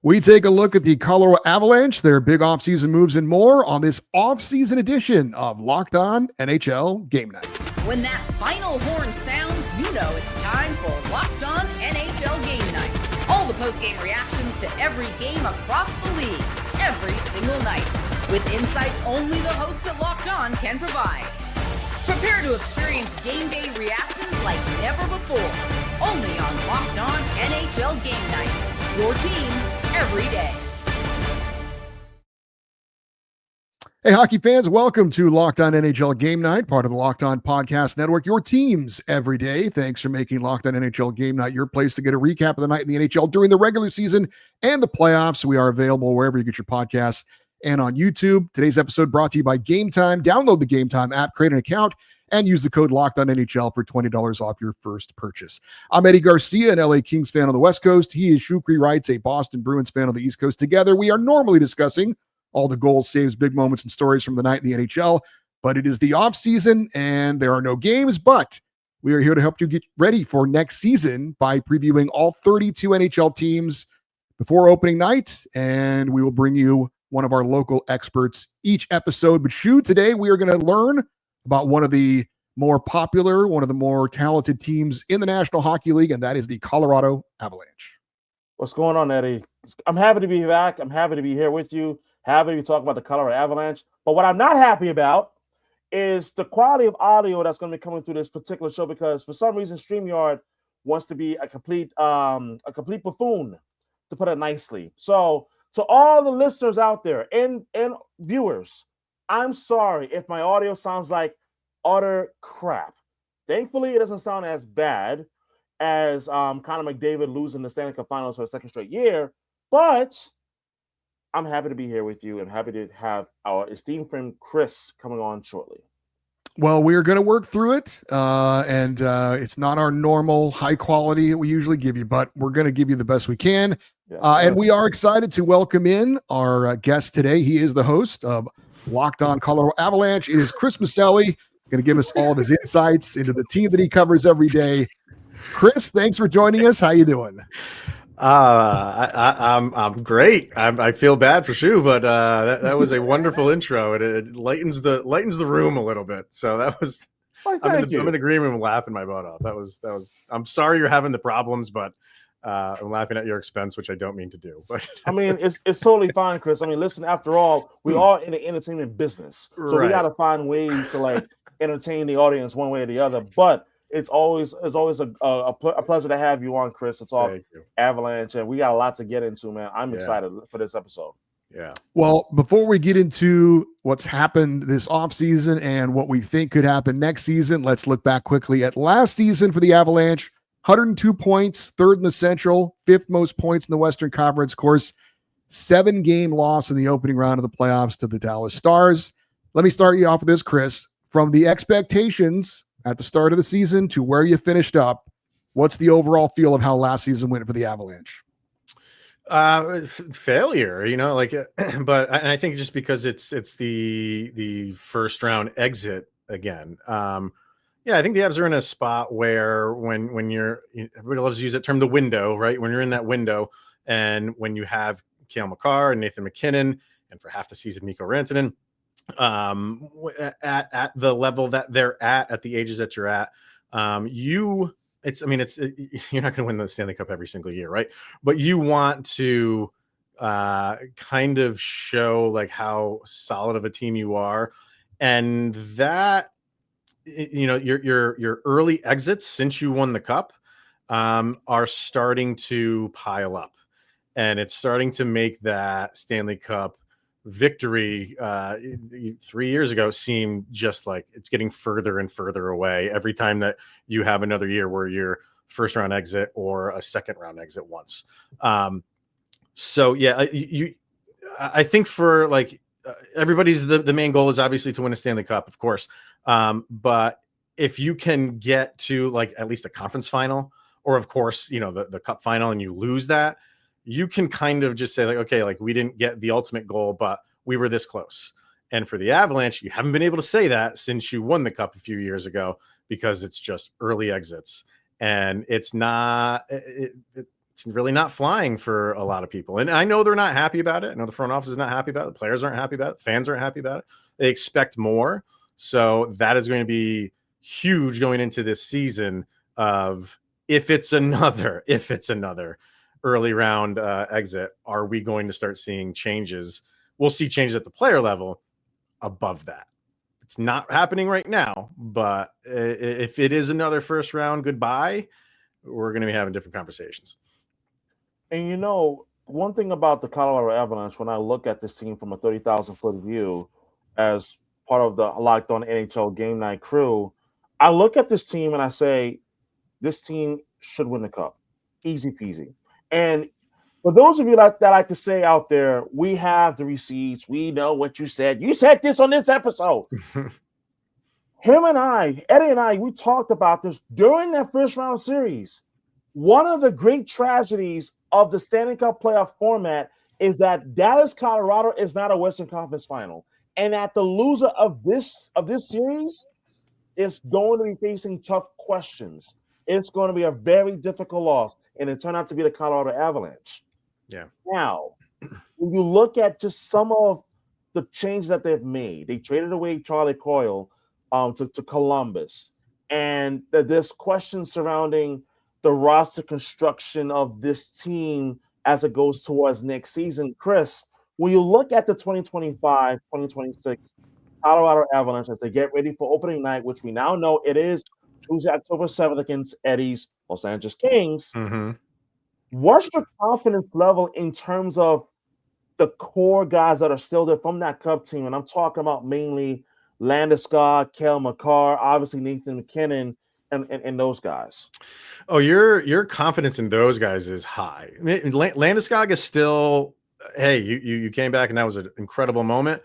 We take a look at the Colorado Avalanche, their big offseason moves and more on this offseason edition of Locked On NHL Game Night. When that final horn sounds, you know it's time for Locked On NHL Game Night. All the post-game reactions to every game across the league, every single night, with insights only the hosts at Locked On can provide. Prepare to experience game day reactions like never before, only on Locked On NHL Game Night. Your team every day. Hey, hockey fans, welcome to Locked On NHL Game Night, part of the Locked On Podcast Network, your teams every day. Thanks for making Locked On NHL Game Night your place to get a recap of the night in the NHL during the regular season and the playoffs. We are available wherever you get your podcasts and on YouTube. Today's episode brought to you by Gametime. Download the Gametime app, create an account, and use the code LOCKEDONNHL for $20 off your first purchase. I'm Eddie Garcia, an LA Kings fan on the West Coast. He is Shukri Wrights, a Boston Bruins fan on the East Coast. Together, we are normally discussing all the goals, saves, big moments, and stories from the night in the NHL, but it is the offseason and there are no games, but we are here to help you get ready for next season by previewing all 32 NHL teams before opening night, and we will bring you one of our local experts each episode. But Shu, today we are going to learn about one of the more popular, one of the more talented teams in the National Hockey League, and that is the Colorado Avalanche. What's going on, Eddie? I'm happy to be back. I'm happy to be here with you. Happy to talk about the Colorado Avalanche. But what I'm not happy about is the quality of audio that's going to be coming through this particular show, because for some reason StreamYard wants to be a complete buffoon, to put it nicely. So to all the listeners out there and viewers, I'm sorry if my audio sounds like utter crap. Thankfully, it doesn't sound as bad as Connor McDavid losing the Stanley Cup Finals for a second straight year, but I'm happy to be here with you and happy to have our esteemed friend Chris coming on shortly. Well, we're going to work through it, and it's not our normal high quality we usually give you, but we're going to give you the best we can. Yes, and we are excited to welcome in our guest today. He is the host of Locked On Colorado Avalanche. It is Chris Maselli, going to give us all of his insights into the team that he covers every day. Chris, thanks for joining us. How you doing? I'm great. I feel bad for Shu, but that was a wonderful intro. It lightens the room a little bit. So that was. I'm in agreement with laughing my butt off. That was. I'm sorry you're having the problems, but I'm laughing at your expense, which I don't mean to do. But I mean, it's totally fine, Chris. I mean, listen. After all, we are in the entertainment business, so we got to find ways to entertain the audience one way or the other. But it's always a pleasure to have you on, Chris. It's all Avalanche, and we got a lot to get into, man. I'm excited for this episode. Yeah. Well, before we get into what's happened this offseason and what we think could happen next season, let's look back quickly at last season for the Avalanche. 102 points, third in the Central, fifth most points in the Western Conference. Of course, 7-game loss in the opening round of the playoffs to the Dallas Stars. Let me start you off with this, Chris. From the expectations at the start of the season to where you finished up, what's the overall feel of how last season went for the Avalanche? Failure, but I think just because it's the first round exit again. I think the Avs are in a spot where when everybody loves to use that term, the window, right? When you're in that window, and when you have Cale Makar and Nathan MacKinnon, and for half the season Mikko Rantanen, at the level that they're at the ages that you're at, you're not going to win the Stanley Cup every single year, right? But you want to kind of show how solid of a team you are, and that your early exits since you won the cup are starting to pile up, and it's starting to make that Stanley Cup victory 3 years ago seemed just like it's getting further and further away every time that you have another year where you're first round exit or a second round exit once. I think for everybody's the main goal is obviously to win a Stanley Cup, of course. But if you can get to at least a conference final, or of course, the cup final, and you lose that, you can kind of just say we didn't get the ultimate goal, but we were this close. And for the Avalanche, you haven't been able to say that since you won the cup a few years ago, because it's just early exits, and it's not it's really not flying for a lot of people. And I know they're not happy about it. I know the front office is not happy about it. The players aren't happy about it. Fans aren't happy about it. They expect more. So that is going to be huge going into this season of if it's another early round exit, are we going to start seeing changes? We'll see changes at the player level above that. It's not happening right now, but if it is another first round goodbye, we're going to be having different conversations. And you know, one thing about the Colorado Avalanche, when I look at this team from a 30,000-foot view as part of the Locked On NHL Game Night crew, I look at this team and I say, this team should win the cup. Easy peasy. And for those of you that like to say out there, we have the receipts. We know what you said. You said this on this episode. Him and I, Eddie and I, we talked about this during that first round series. One of the great tragedies of the Stanley Cup playoff format is that Dallas, Colorado is not a Western Conference final. And that the loser of this series is going to be facing tough questions. It's going to be a very difficult loss. And it turned out to be the Colorado Avalanche. Yeah. Now, when you look at just some of the changes that they've made, they traded away Charlie Coyle to Columbus. And there's questions surrounding the roster construction of this team as it goes towards next season. Chris, when you look at the 2025-2026 Colorado Avalanche as they get ready for opening night, which we now know it is Tuesday, October 7th against Eddie's Los Angeles Kings, what's your confidence level in terms of the core guys that are still there from that Cup team? And I'm talking about mainly Landeskog, Cale Makar, obviously Nathan McKinnon, and those guys. Oh, your confidence in those guys is high. I mean, Landeskog is still, hey, you came back and that was an incredible moment.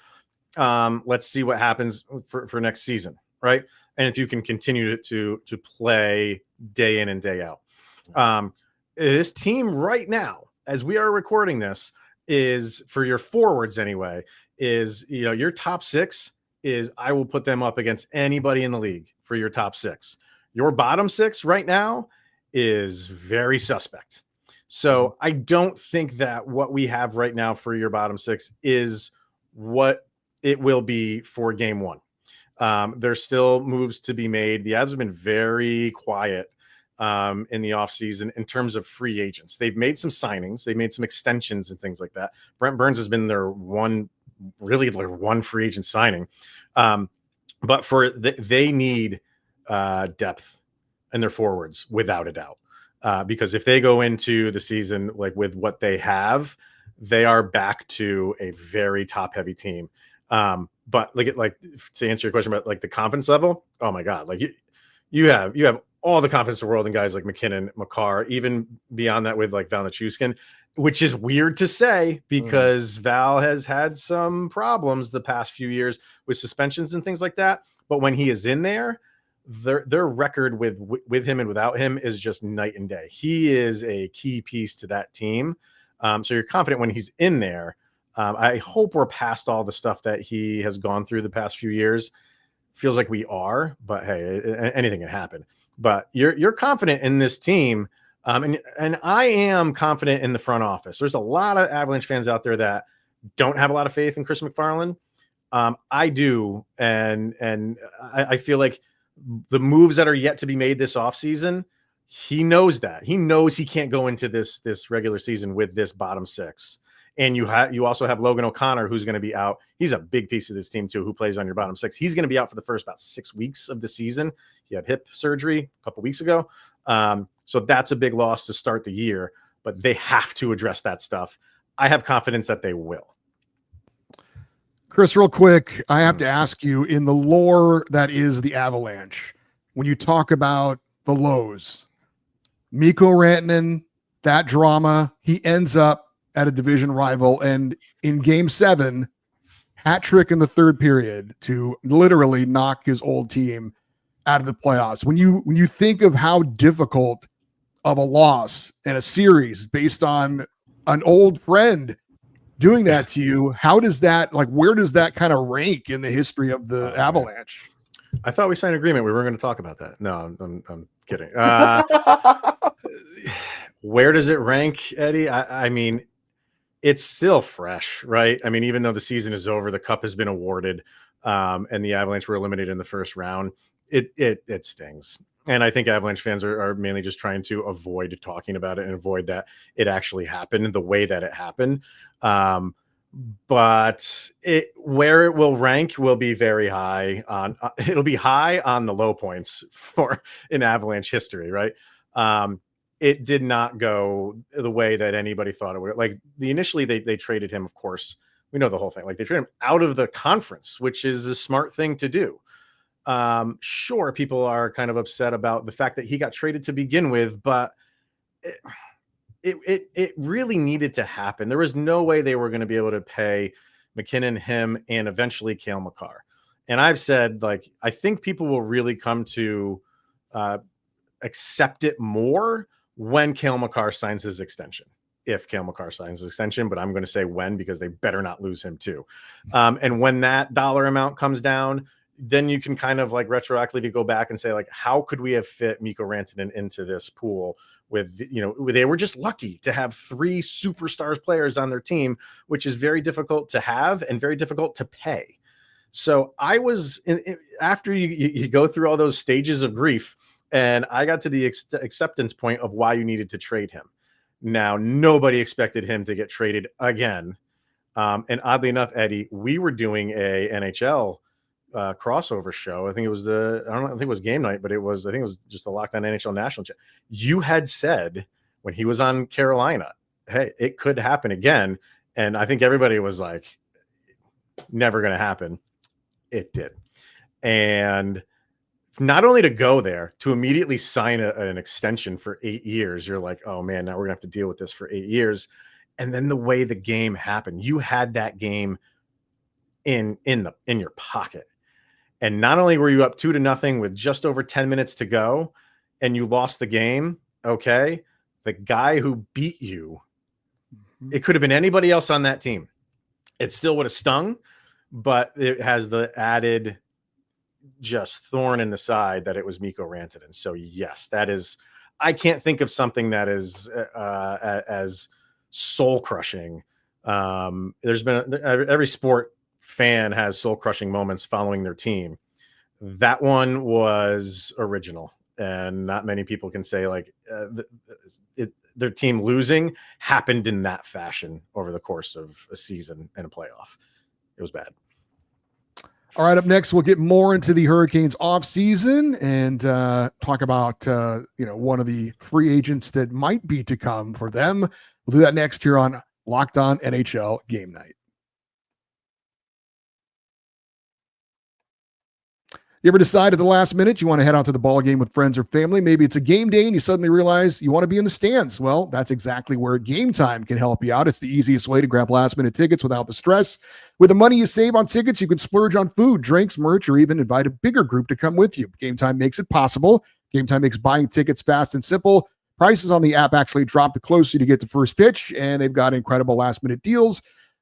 Let's see what happens for next season, right? And if you can continue to play day in and day out. This team right now, as we are recording this, is for your forwards anyway, is, you know, your top six is, I will put them up against anybody in the league for your top six. Your bottom six right now is very suspect. So I don't think that what we have right now for your bottom six is what it will be for game one. There's still moves to be made. The Avs have been very quiet in the offseason in terms of free agents. They've made some signings. They've made some extensions and things like that. Brent Burns has been their one free agent signing. But they need depth in their forwards without a doubt. Because if they go into the season like with what they have, they are back to a very top heavy team. But like to answer your question about like the confidence level, oh my God, like you have all the confidence in the world in guys like McKinnon, Makar, even beyond that with like Val Nichushkin, which is weird to say because Val has had some problems the past few years with suspensions and things like that. But when he is in there, their record with him and without him is just night and day. He is a key piece to that team. So you're confident when he's in there. I hope we're past all the stuff that he has gone through the past few years. Feels like we are, but hey, anything can happen. But you're confident in this team, and I am confident in the front office. There's a lot of Avalanche fans out there that don't have a lot of faith in Chris McFarland. I do, and I feel like the moves that are yet to be made this offseason, he knows that. He knows he can't go into this regular season with this bottom six. And you also have Logan O'Connor, who's going to be out. He's a big piece of this team too, who plays on your bottom six. He's going to be out for the first about 6 weeks of the season. He had hip surgery a couple weeks ago. So that's a big loss to start the year, but they have to address that stuff. I have confidence that they will. Chris, real quick, I have to ask you, in the lore that is the Avalanche, when you talk about the lows, Mikko Rantanen, that drama, he ends up at a division rival, and in game 7, hat trick in the third period to literally knock his old team out of the playoffs. When you think of how difficult of a loss in a series based on an old friend doing that to you, how does that, like, where does that kind of rank in the history of the Avalanche? I thought we signed an agreement. We weren't going to talk about that. No, I'm kidding. Where does it rank, Eddie? I mean, it's still fresh, right? I mean, even though the season is over, the cup has been awarded, and the Avalanche were eliminated in the first round. It stings. And I think Avalanche fans are mainly just trying to avoid talking about it and avoid that it actually happened the way that it happened. But where it will rank will be very high on. It'll be high on the low points for in Avalanche history, right? It did not go the way that anybody thought it would. Like initially they traded him, of course. We know the whole thing. Like they traded him out of the conference, which is a smart thing to do. Sure, people are kind of upset about the fact that he got traded to begin with, but it really needed to happen. There was no way they were going to be able to pay McKinnon, him, and eventually Cale Makar. And I've said, like, I think people will really come to accept it more when Cale Makar signs his extension. If Cale Makar signs his extension, but I'm going to say when, because they better not lose him too. And when that dollar amount comes down, then you can kind of like retroactively go back and say, like, how could we have fit Mikko Rantanen into this pool with, they were just lucky to have 3 superstars players on their team, which is very difficult to have and very difficult to pay. So I was after you go through all those stages of grief, and I got to the acceptance point of why you needed to trade him. Now, nobody expected him to get traded again. And oddly enough, Eddie, we were doing a NHL crossover show. I think it was I don't think it was Game Night, but I think it was just the Locked On NHL National Chat. You had said when he was on Carolina, hey, it could happen again. And I think everybody was like, never going to happen. It did. And not only to go there, to immediately sign an extension for 8 years, you're like, oh man, now we're gonna have to deal with this for 8 years. And then the way the game happened, you had that game in your pocket. And not only were you up 2-0 with just over 10 minutes to go, and you lost the game, okay, the guy who beat you, it could have been anybody else on that team. It still would have stung, but it has the added just thorn in the side that it was Mikko Rantanen. So yes, that is, I can't think of something that is as soul crushing. There's been every sport fan has soul crushing moments following their team. That one was original, and not many people can say like their team losing happened in that fashion over the course of a season and a playoff. It was bad. All right, up next, we'll get more into the Hurricanes offseason and talk about one of the free agents that might be to come for them. We'll do that next here on Locked On NHL Game Night. You ever decide at the last minute you want to head out to the ball game with friends or family? Maybe it's a game day and you suddenly realize you want to be in the stands. Well, that's exactly where Gametime can help you out. It's the easiest way to grab last-minute tickets without the stress. With the money you save on tickets, you can splurge on food, drinks, merch, or even invite a bigger group to come with you. Gametime makes it possible. Gametime makes buying tickets fast and simple. Prices on the app actually drop the closer you get to first pitch, and they've got incredible last-minute deals,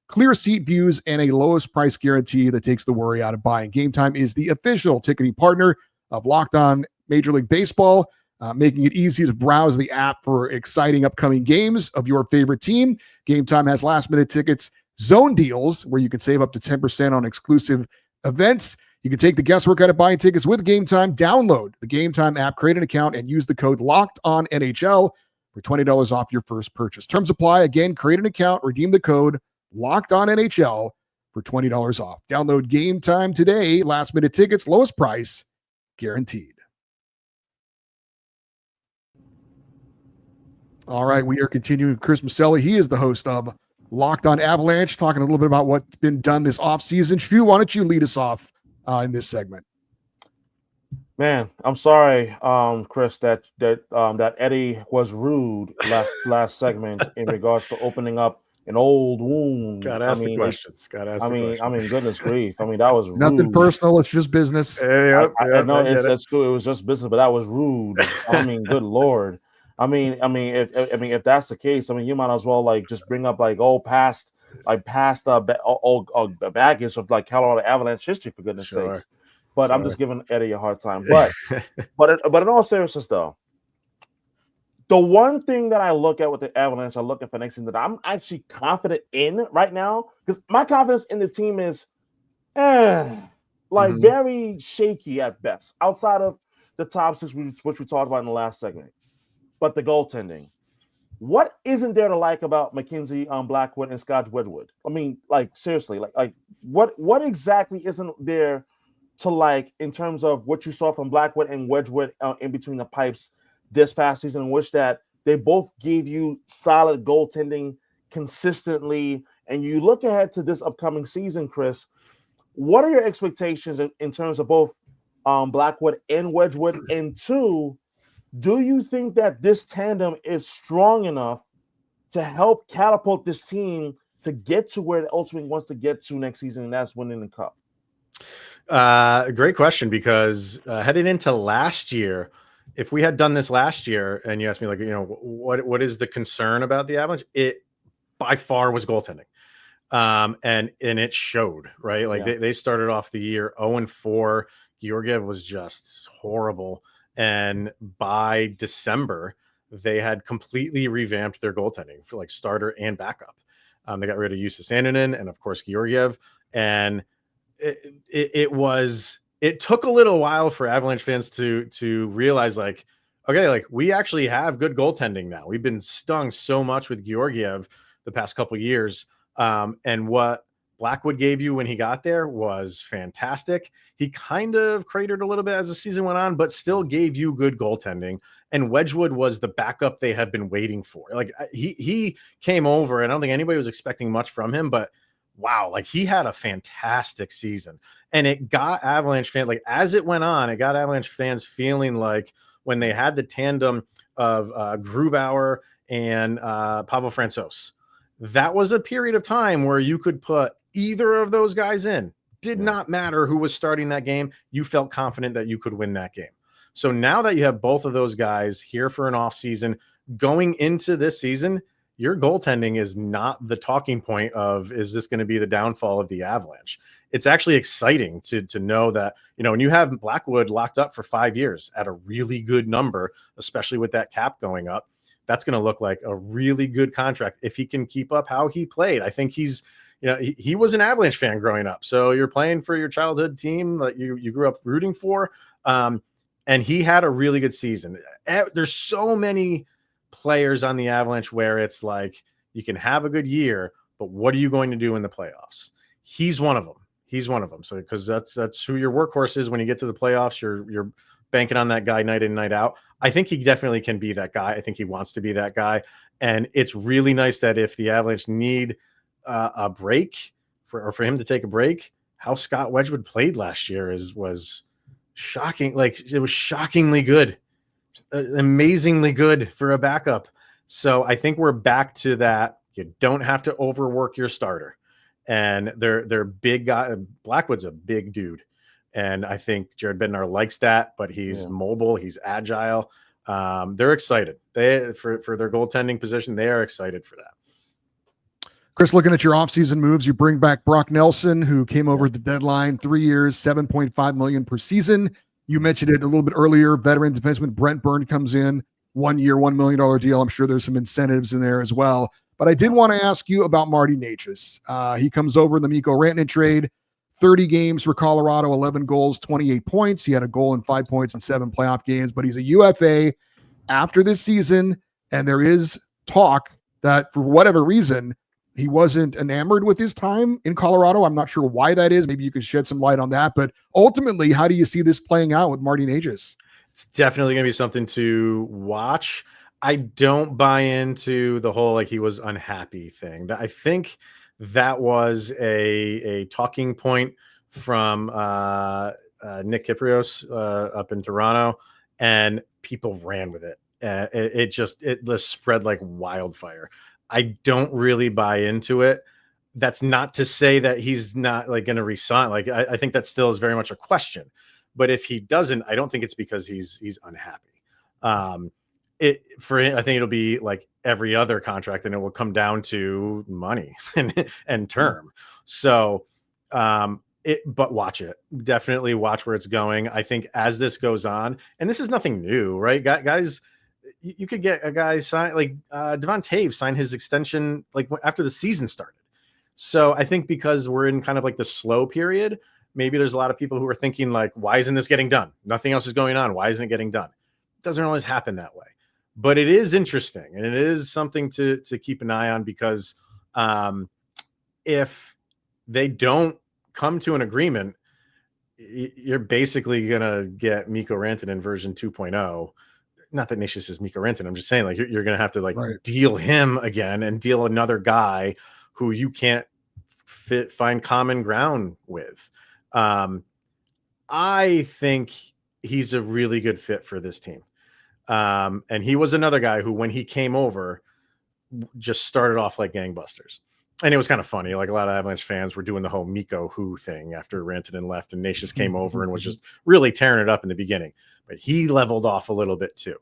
clear seat views, and a lowest price guarantee that takes the worry out of buying. Gametime is the official ticketing partner of Locked On Major League Baseball, making it easy to browse the app for exciting upcoming games of your favorite team. Gametime has last-minute tickets, zone deals, where you can save up to 10% on exclusive events. You can take the guesswork out of buying tickets with Gametime. Download the Gametime app, create an account, and use the code LOCKEDONNHL for $20 off your first purchase. Terms apply. Again, create an account, redeem the code Locked On NHL for $20 off. Download Gametime today. Last minute tickets, lowest price guaranteed. All right, we are continuing with Chris Maselli. He is the host of Locked On Avalanche, talking a little bit about what's been done this offseason. Shu, why don't you lead us off in this segment? Man, I'm sorry, Chris, that Eddie was rude last segment in regards to opening up an old wound. Gotta ask the questions. Goodness grief. I mean, that was rude. Nothing personal. It's just business. I know it's true. It was just business, but that was rude. I mean, good Lord. I mean, if that's the case, I mean, you might as well like just bring up like past baggage of like Colorado Avalanche history, for goodness sakes. But I'm just giving Eddie a hard time. But in all seriousness, though, The one thing that I look at with the Avalanche, I look at for next season that I'm actually confident in right now, because my confidence in the team is very shaky at best, outside of the top six, which we talked about in the last segment. But the goaltending, what isn't there to like about Mackenzie Blackwood and Scott Wedgwood? I mean, like seriously, like what exactly isn't there to like in terms of what you saw from Blackwood and Wedgwood in between the pipes this past season, in which that they both gave you solid goaltending consistently? And you look ahead to this upcoming season, Chris, what are your expectations in terms of both Blackwood and Wedgwood? And two, do you think that this tandem is strong enough to help catapult this team to get to where it ultimately wants to get to next season, and that's winning the cup? Great question, because heading into last year, if we had done this last year and you asked me, like, what is the concern about the Avalanche? It by far was goaltending. And it showed, right? Like they started off the year 0-4. Georgiev was just horrible. And by December, they had completely revamped their goaltending for like starter and backup. They got rid of Jussi Sandinen and of course Georgiev. And it took a little while for Avalanche fans to realize, like, okay, like we actually have good goaltending now. We've been stung so much with Georgiev the past couple of years. And what Blackwood gave you when he got there was fantastic. He kind of cratered a little bit as the season went on, but still gave you good goaltending. And Wedgwood was the backup they had been waiting for. Like he came over, and I don't think anybody was expecting much from him, but wow, like he had a fantastic season. And it got Avalanche fans, like as it went on, it got Avalanche fans feeling like when they had the tandem of Grubauer and Pavel Francouz, that was a period of time where you could put either of those guys in. Did not matter who was starting that game. You felt confident that you could win that game. So now that you have both of those guys here for an off season, going into this season, your goaltending is not the talking point of, is this going to be the downfall of the Avalanche? It's actually exciting to know that, when you have Blackwood locked up for 5 years at a really good number, especially with that cap going up, that's going to look like a really good contract if he can keep up how he played. I think he's, he was an Avalanche fan growing up. So you're playing for your childhood team that you grew up rooting for. And he had a really good season. There's so many players on the Avalanche where it's like, you can have a good year, but what are you going to do in the playoffs? He's one of them. So, because that's who your workhorse is when you get to the playoffs, you're banking on that guy night in, night out. I think he definitely can be that guy. I think he wants to be that guy. And it's really nice that if the Avalanche need a break for him to take a break, how Scott Wedgwood played last year was shocking. Like, it was shockingly good, amazingly good for a backup. So I think we're back to that. You don't have to overwork your starter. And they're big guy. Blackwood's a big dude. And I think Jared Bednar likes that, but he's mobile, he's agile. They're excited. For their goaltending position, they are excited for that. Chris, looking at your offseason moves, you bring back Brock Nelson, who came over at the deadline, 3 years, $7.5 million per season. You mentioned it a little bit earlier. Veteran defenseman Brent Burn comes in, 1 year, $1 million deal. I'm sure there's some incentives in there as well. But I did want to ask you about Martin Necas. He comes over in the Mikko Rantanen trade, 30 games for Colorado, 11 goals, 28 points. He had a goal and 5 points in 7 playoff games, but he's a UFA after this season. And there is talk that for whatever reason, he wasn't enamored with his time in Colorado. I'm not sure why that is. Maybe you could shed some light on that. But ultimately, how do you see this playing out with Martin Necas? It's definitely going to be something to watch. I don't buy into the whole, like, he was unhappy thing. I think that was a talking point from Nick Kyprios up in Toronto, and people ran with it. It just spread like wildfire. I don't really buy into it. That's not to say that he's not like going to resign. Like, I think that still is very much a question. But if he doesn't, I don't think it's because he's unhappy. For him, I think it'll be like every other contract, and it will come down to money and term. So, but watch it. Definitely watch where it's going. I think as this goes on, and this is nothing new, right? Guys, you could get a guy sign like Devon Taves sign his extension like after the season started. So I think because we're in kind of like the slow period, maybe there's a lot of people who are thinking like, why isn't this getting done? Nothing else is going on. Why isn't it getting done? It doesn't always happen that way, but it is interesting. And it is something to keep an eye on because if they don't come to an agreement, you're basically going to get Mikko Rantanen version 2.0. Not that Necas is Mikko Rantanen. I'm just saying like you're going to have to like deal him again and deal another guy who you can't find common ground with. I think he's a really good fit for this team. And he was another guy who, when he came over, just started off like gangbusters. And it was kind of funny. Like a lot of Avalanche fans were doing the whole Mikko who thing after Rantanen left and Necas came over and was just really tearing it up in the beginning. But he leveled off a little bit too.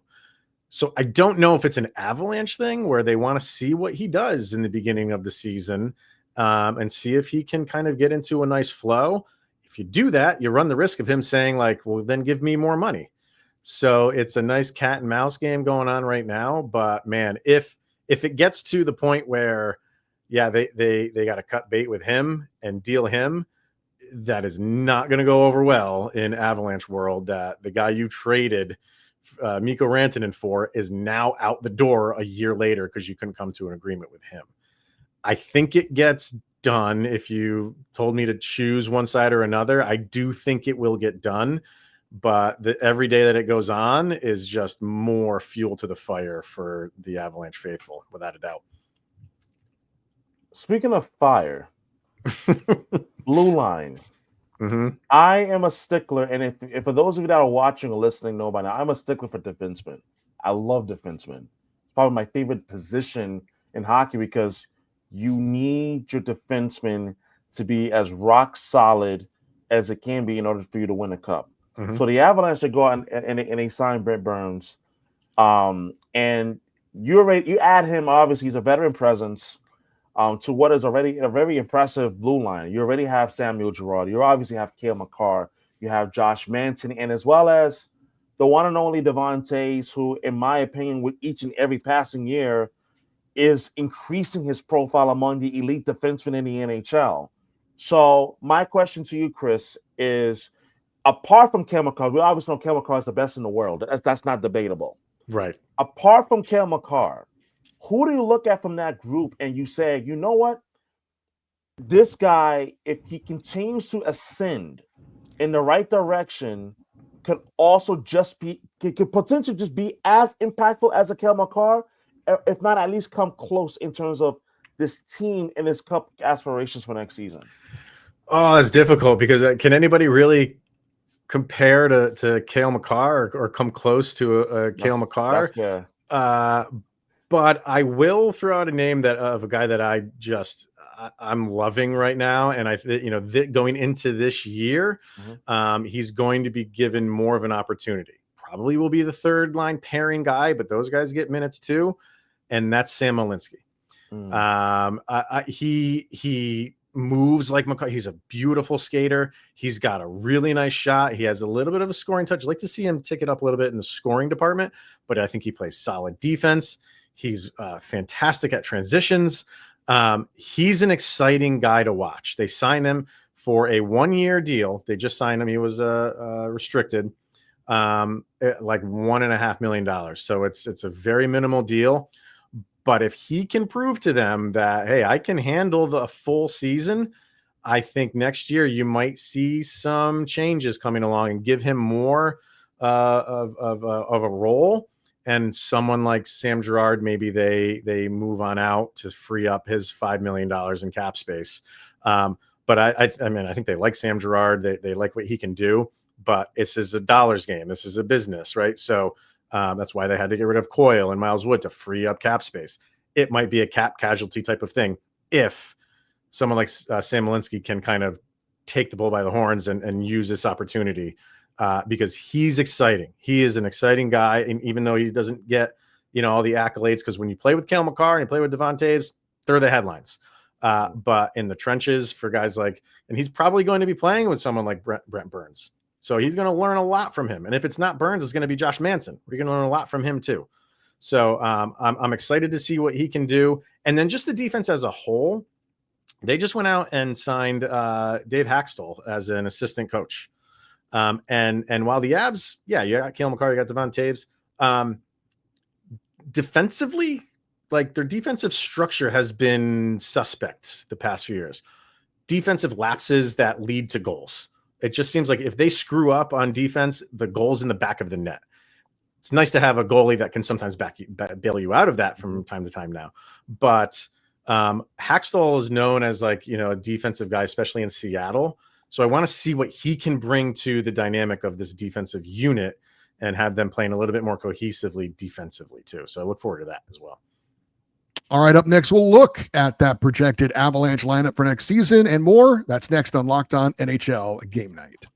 So I don't know if it's an Avalanche thing where they want to see what he does in the beginning of the season and see if he can kind of get into a nice flow. If you do that, you run the risk of him saying like, well, then give me more money. So it's a nice cat and mouse game going on right now. But man, if it gets to the point where, yeah, they got to cut bait with him and deal him, that is not going to go over well in Avalanche world. That the guy you traded Mikko Rantanen for is now out the door a year later because you couldn't come to an agreement with him. I think it gets done. If you told me to choose one side or another, I do think it will get done. But every day that it goes on is just more fuel to the fire for the Avalanche faithful, without a doubt. Speaking of fire, blue line. Mm-hmm. I am a stickler, and if for those of you that are watching or listening know by now, I'm a stickler for defensemen. I love defensemen. It's probably my favorite position in hockey because you need your defenseman to be as rock solid as it can be in order for you to win a cup. Mm-hmm. So the Avalanche should go out and they sign Brent Burns, and you add him. Obviously, he's a veteran presence. To what is already a very impressive blue line. You already have Samuel Girard. You obviously have Cale Makar. You have Josh Manson, and as well as the one and only Devon Taves, who, in my opinion, with each and every passing year, is increasing his profile among the elite defensemen in the NHL. So my question to you, Chris, is apart from Cale Makar, we obviously know Cale Makar is the best in the world. That's not debatable. Right. Apart from Cale Makar, who do you look at from that group and you say, you know what? This guy, if he continues to ascend in the right direction, could also could potentially just be as impactful as a Cale Makar, if not at least come close in terms of this team and his cup aspirations for next season. Oh, it's difficult because can anybody really compare to Cale Makar or come close to a Cale Makar? But I will throw out a name of a guy that I'm loving right now. And going into this year, he's going to be given more of an opportunity. Probably will be the third line pairing guy, but those guys get minutes too. And that's Sam Malinsky. He moves like McCarr. He's a beautiful skater. He's got a really nice shot. He has a little bit of a scoring touch. I'd like to see him tick it up a little bit in the scoring department, but I think he plays solid defense. He's fantastic at transitions. He's an exciting guy to watch. They signed him for a 1-year deal. They just signed him. He was restricted, like $1.5 million. So it's a very minimal deal. But if he can prove to them that, hey, I can handle the full season, I think next year you might see some changes coming along and give him more of a role. And someone like Sam Girard, maybe they move on out to free up his $5 million in cap space. But I think they like Sam Girard. They like what he can do. But this is a dollars game. This is a business, right? So that's why they had to get rid of Coyle and Miles Wood to free up cap space. It might be a cap casualty type of thing if someone like Sam Malinsky can kind of take the bull by the horns and use this opportunity. Because he's exciting. He is an exciting guy. And even though he doesn't get, all the accolades, because when you play with Cale Makar and you play with Devon Taves, they're the headlines. But in the trenches for guys and he's probably going to be playing with someone like Brent Burns. So he's going to learn a lot from him. And if it's not Burns, it's going to be Josh Manson. We're going to learn a lot from him too. So I'm excited to see what he can do. And then just the defense as a whole, they just went out and signed Dave Haxtell as an assistant coach. And while the Avs, you got Cale Makar, you got Devon Taves, defensively, like their defensive structure has been suspect the past few years. Defensive lapses that lead to goals. It just seems like if they screw up on defense, the goal's in the back of the net. It's nice to have a goalie that can sometimes bail you out of that from time to time now. But Haxtell is known as like, a defensive guy, especially in Seattle. So I want to see what he can bring to the dynamic of this defensive unit and have them playing a little bit more cohesively defensively too. So I look forward to that as well. All right, up next, we'll look at that projected Avalanche lineup for next season and more. That's next on Locked On NHL Game Night.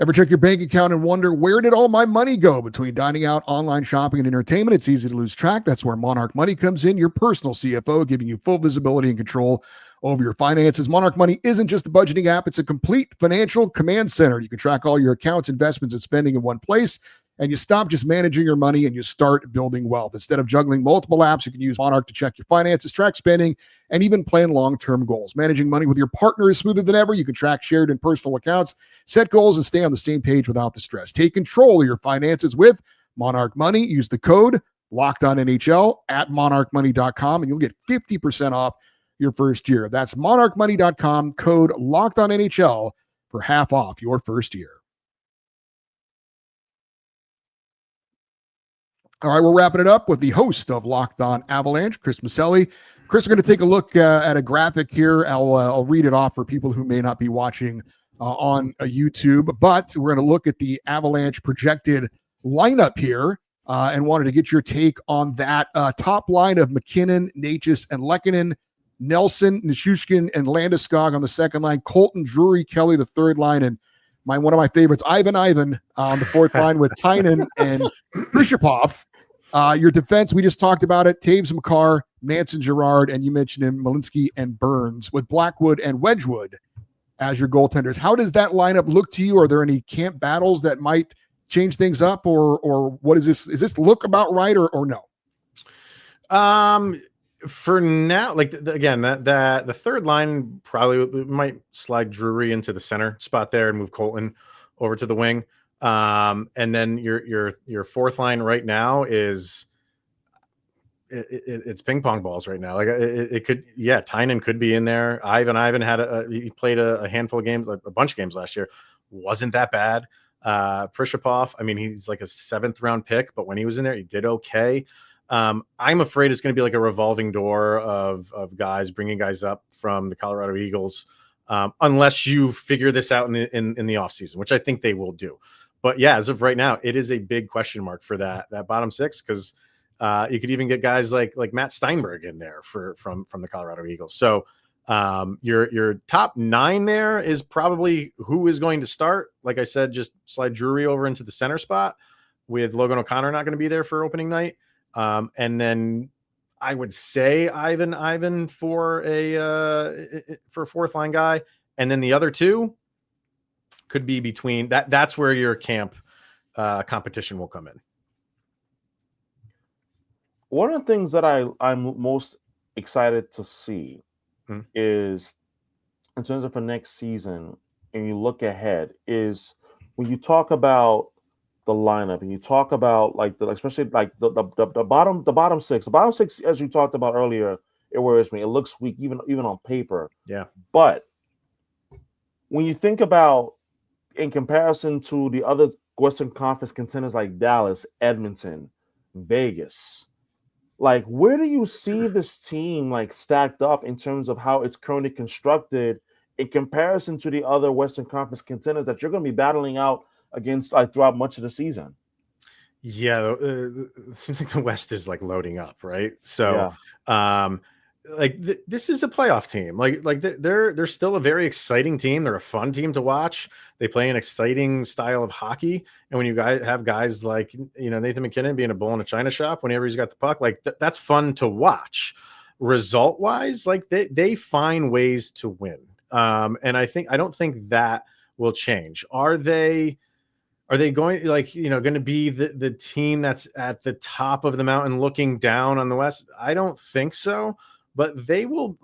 Ever check your bank account and wonder, where did all my money go? Between dining out, online shopping, and entertainment, it's easy to lose track. That's where Monarch Money comes in, your personal CFO, giving you full visibility and control over your finances. Monarch Money isn't just a budgeting app. It's a complete financial command center. You can track all your accounts, investments, and spending in one place, and you stop just managing your money and you start building wealth. Instead of juggling multiple apps, you can use Monarch to check your finances, track spending, and even plan long-term goals. Managing money with your partner is smoother than ever. You can track shared and personal accounts, set goals, and stay on the same page without the stress. Take control of your finances with Monarch Money. Use the code LOCKEDONNHL at monarchmoney.com, and you'll get 50% off your first year. That's monarchmoney.com, code LOCKEDONNHL for half off your first year. All right, we're wrapping it up with the host of Locked On Avalanche, Chris Maselli. Chris, we're going to take a look at a graphic here. I'll read it off for people who may not be watching on YouTube, but we're going to look at the Avalanche projected lineup here and wanted to get your take on that top line of McKinnon, Necas, and Lehkonen, Nelson, Nichushkin, and Landeskog on the second line, Colton, Drury, Kelly, the third line, and one of my favorites, Ivan on the fourth line with Tynan and Krishapov. Your defense, we just talked about it, Taves, Makar, Manson, Girard, and you mentioned him, Malinsky and Burns, with Blackwood and Wedgwood as your goaltenders. How does that lineup look to you? Are there any camp battles that might change things up, or what is this? Is this look about right or no? For now, like again, that the third line probably might slide Drury into the center spot there and move Colton over to the wing. And then your fourth line right now is it's ping pong balls right now. Like it could, Tynan could be in there. Ivan had he played a handful of games, like a bunch of games last year. Wasn't that bad. Prishapov, I mean, he's like a 7th round pick, but when he was in there, he did okay. I'm afraid it's going to be like a revolving door of guys bringing guys up from the Colorado Eagles, unless you figure this out in the offseason, which I think they will do. But yeah, as of right now, it is a big question mark for that bottom six, because you could even get guys like Matt Steinberg in there from the Colorado Eagles. So your top 9 there is probably who is going to start. Like I said, just slide Drury over into the center spot with Logan O'Connor not going to be there for opening night. And then I would say Ivan for a fourth line guy. And then the other two could be between that. That's where your camp competition will come in. One of the things that I'm most excited to see is, in terms of for next season, and you look ahead, is when you talk about the lineup and you talk about especially the bottom six. The bottom six, as you talked about earlier, it worries me. It looks weak even on paper. Yeah. But when you think about, in comparison to the other Western Conference contenders like Dallas, Edmonton, Vegas, like, where do you see this team stacked up in terms of how it's currently constructed in comparison to the other Western Conference contenders that you're going to be battling out against throughout much of the season? Yeah, it seems like the West is loading up, right? So, yeah. This is a playoff team. They're still a very exciting team. They're a fun team to watch. They play an exciting style of hockey. And when you have guys like Nathan McKinnon being a bull in a china shop whenever he's got the puck, that's fun to watch. Result wise, they find ways to win. And I don't think that will change. Are they Are they going going to be the team that's at the top of the mountain looking down on the West? I don't think so, but they will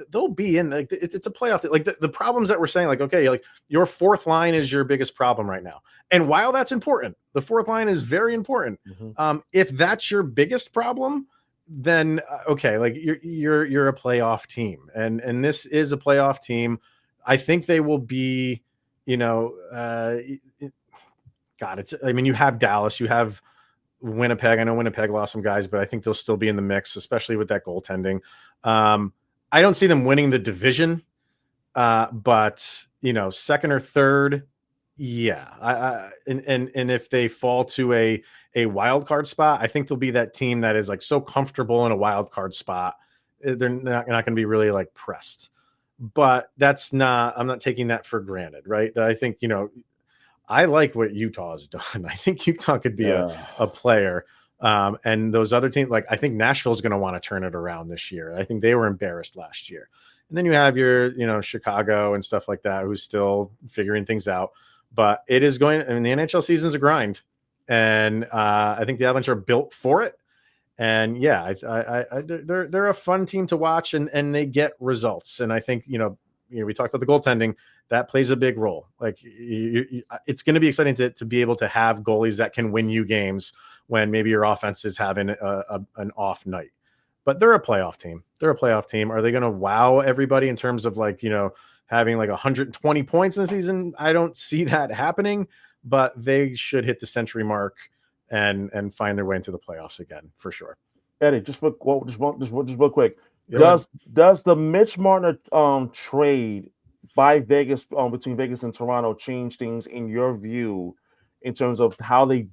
they'll be in it's a playoff. Like the problems that we're saying, like, okay, like your fourth line is your biggest problem right now. And while that's important, the fourth line is very important. Mm-hmm. If that's your biggest problem, then okay, like you're a playoff team, and this is a playoff team. I think they will be, you have Dallas, you have Winnipeg. I know Winnipeg lost some guys, but I think they'll still be in the mix, especially with that goaltending. I don't see them winning the division, but second or third, yeah. And if they fall to a wild card spot, I think they'll be that team that is like so comfortable in a wild card spot, they're not going to be really like pressed. But I'm not taking that for granted, right? I think I like what Utah has done. I think Utah could be a player. And those other teams, like I think Nashville's going to want to turn it around this year. I think they were embarrassed last year. And then you have your, Chicago and stuff like that, who's still figuring things out. But it is the NHL season's a grind. And I think the Avalanche are built for it. And yeah, they're a fun team to watch, and they get results. And I think, we talked about the goaltending. That plays a big role. Like it's going to be exciting to be able to have goalies that can win you games when maybe your offense is having an off night. But they're a playoff team. Are they going to wow everybody in terms of having 120 points in the season? I don't see that happening, but they should hit the century mark and find their way into the playoffs again for sure. Eddie, just real quick. Does the Mitch Marner trade by Vegas between Vegas and Toronto change things in your view in terms of how they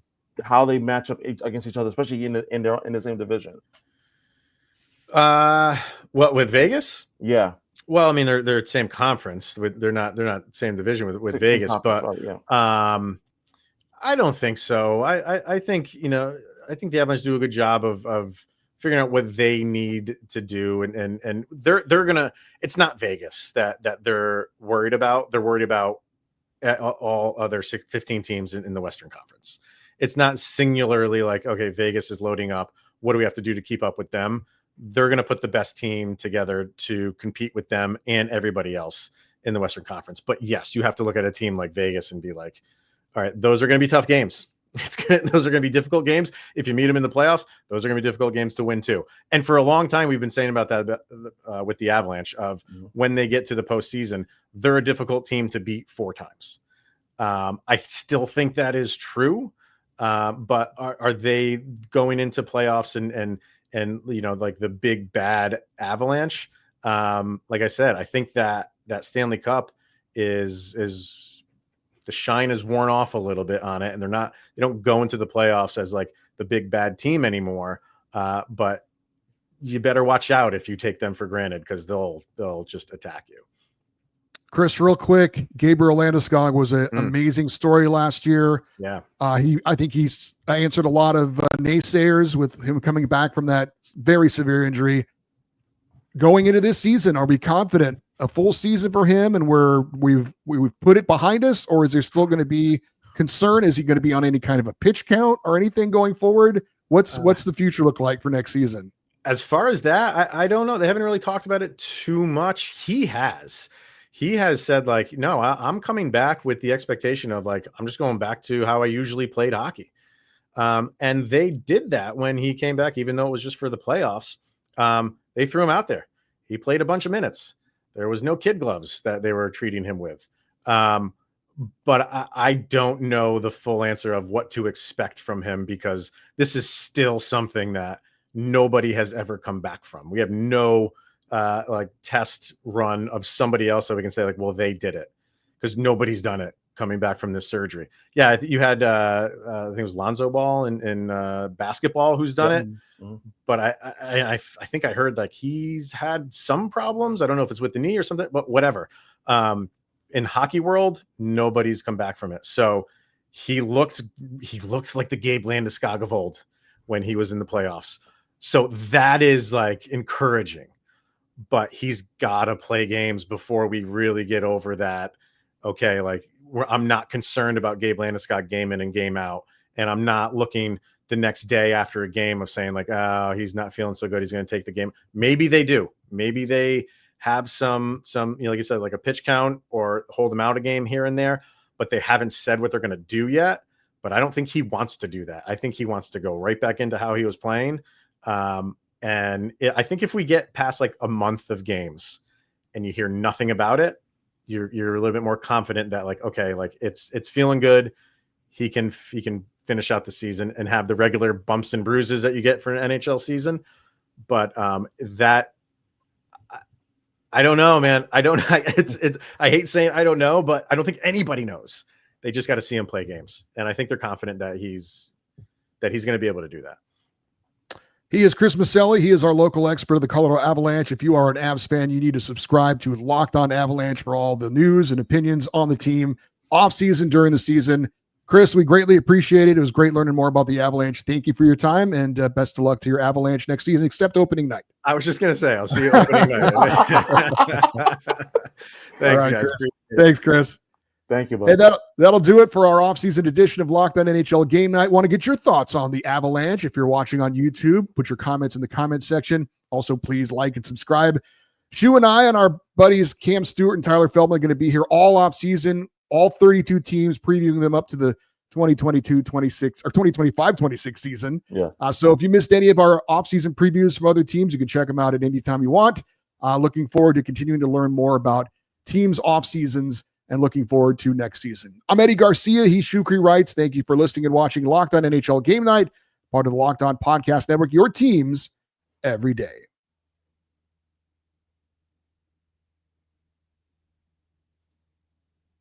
match up against each other, especially in the same division? What, with Vegas? Yeah. Well, I mean they're same conference. They're not same division with Vegas, but I don't think so. I think I think the Avalanche do a good job of figuring out what they need to do, and they're gonna. It's not Vegas that they're worried about. They're worried about all other 15 teams in the Western Conference. It's not singularly like, okay, Vegas is loading up. What do we have to do to keep up with them? They're going to put the best team together to compete with them and everybody else in the Western Conference. But yes, you have to look at a team like Vegas and be like, all right, those are going to be tough games. Those are going to be difficult games. If you meet them in the playoffs, those are going to be difficult games to win too. And for a long time, we've been saying about that with the Avalanche of when they get to the postseason, they're a difficult team to beat 4 times. I still think that is true. But are they going into playoffs and like the big bad Avalanche? Like I said, I think that Stanley Cup is the shine is worn off a little bit on it, and they don't go into the playoffs as like the big bad team anymore. But you better watch out if you take them for granted, because they'll just attack you. Chris, real quick, Gabriel Landeskog was an amazing story last year. Yeah. I think he's answered a lot of naysayers with him coming back from that very severe injury. Going into this season, are we confident a full season for him and we've put it behind us, or is there still going to be concern? Is he going to be on any kind of a pitch count or anything going forward? What's the future look like for next season? As far as that, I don't know. They haven't really talked about it too much. He has said like, no, I'm coming back with the expectation of like, I'm just going back to how I usually played hockey. And they did that when he came back, even though it was just for the playoffs. They threw him out there. He played a bunch of minutes. There was no kid gloves that they were treating him with. But I don't know the full answer of what to expect from him, because this is still something that nobody has ever come back from. We have no like test run of somebody else that we can say like, well, they did it, because nobody's done it coming back from this surgery. Yeah, you had I think it was Lonzo Ball in basketball who's done it. Mm-hmm. But I think I heard like he's had some problems. I don't know if it's with the knee or something, but whatever. In hockey world, nobody's come back from it. So he looked like the Gabe Landeskog of old when he was in the playoffs. So that is like encouraging. But he's got to play games before we really get over that. Okay, like I'm not concerned about Gabe Landeskog game in and game out. And I'm not looking the next day after a game of saying like, oh, he's not feeling so good, he's going to take the game. Maybe they do. Maybe they have some, like you said, like a pitch count or hold them out a game here and there, but they haven't said what they're going to do yet. But I don't think he wants to do that. I think he wants to go right back into how he was playing. I think if we get past like a month of games and you hear nothing about it, you're a little bit more confident that like, okay, like it's feeling good. He can finish out the season and have the regular bumps and bruises that you get for an NHL season. But I don't know, man. I hate saying I don't know, but I don't think anybody knows. They just got to see him play games. And I think they're confident that he's going to be able to do that. He is Chris Maselli. He is our local expert of the Colorado Avalanche. If you are an Avs fan, you need to subscribe to Locked On Avalanche for all the news and opinions on the team, off season, during the season. Chris, we greatly appreciate it. It was great learning more about the Avalanche. Thank you for your time, and best of luck to your Avalanche next season, except opening night. I was just going to say, I'll see you opening night. Thanks, right, guys. Chris. Thanks, Chris. Thank you, buddy. Hey, that'll do it for our offseason edition of Locked On NHL Game Night. Want to get your thoughts on the Avalanche. If you're watching on YouTube, put your comments in the comments section. Also, please like and subscribe. Shu and I and our buddies Cam Stewart and Tyler Feldman are going to be here all offseason, all 32 teams, previewing them up to the 2022-26 or 2025-26 season. Yeah. So if you missed any of our offseason previews from other teams, you can check them out at any time you want. Looking forward to continuing to learn more about teams' off seasons and looking forward to next season. I'm Eddie Garcia. He's Shukri Wrights. Thank you for listening and watching Locked On NHL Game Night, part of the Locked On Podcast Network, your teams every day.